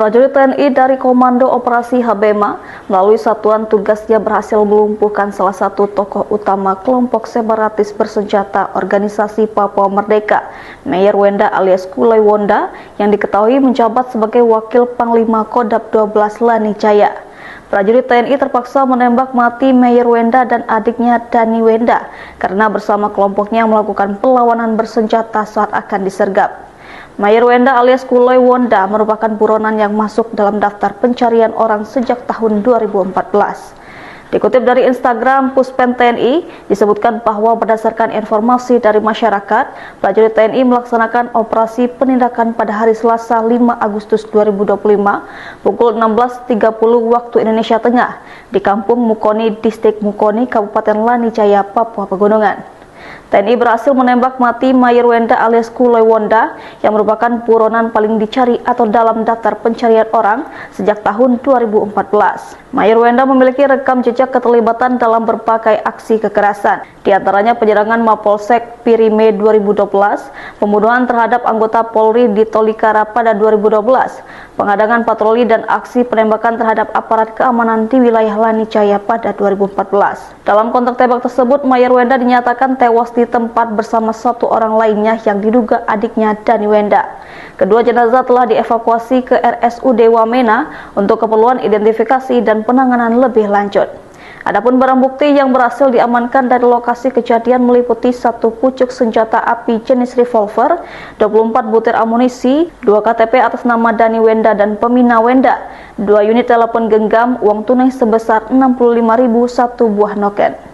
Prajurit TNI dari Komando Operasi Habema melalui satuan tugasnya berhasil melumpuhkan salah satu tokoh utama kelompok separatis bersenjata Organisasi Papua Merdeka, Mayor Wenda alias Kulai Wonda, yang diketahui menjabat sebagai Wakil Panglima Kodab 12 Lani Jaya. Prajurit TNI terpaksa menembak mati Mayor Wenda dan adiknya Dani Wenda karena bersama kelompoknya melakukan perlawanan bersenjata saat akan disergap. Mayor Wenda alias Kulai Wonda merupakan buronan yang masuk dalam daftar pencarian orang sejak tahun 2014. Dikutip dari Instagram Puspen TNI, disebutkan bahwa berdasarkan informasi dari masyarakat, prajurit TNI melaksanakan operasi penindakan pada hari Selasa 5 Agustus 2025 pukul 16.30 waktu Indonesia Tengah di Kampung Mukoni, Distrik Mukoni, Kabupaten Lani Jaya, Papua Pegunungan. TNI berhasil menembak mati Mayor Wenda alias Kulai Wonda yang merupakan buronan paling dicari atau dalam daftar pencarian orang sejak tahun 2014. Mayor Wenda memiliki rekam jejak keterlibatan dalam berbagai aksi kekerasan, di antaranya penyerangan Mapolsek Pirime 2012, pembunuhan terhadap anggota Polri di Tolikara pada 2012, penghadangan patroli dan aksi penembakan terhadap aparat keamanan di wilayah Lani Jaya pada 2014. Dalam kontak tembak tersebut, Mayor Wenda dinyatakan tewas di tempat bersama satu orang lainnya yang diduga adiknya Dani Wenda. Kedua jenazah telah dievakuasi ke RSUD Wamena untuk keperluan identifikasi dan penanganan lebih lanjut. Adapun barang bukti yang berhasil diamankan dari lokasi kejadian meliputi satu pucuk senjata api jenis revolver, 24 butir amunisi, 2 KTP atas nama Dani Wenda dan Pemina Wenda, 2 unit telepon genggam, uang tunai sebesar 65.000, 1 buah noken.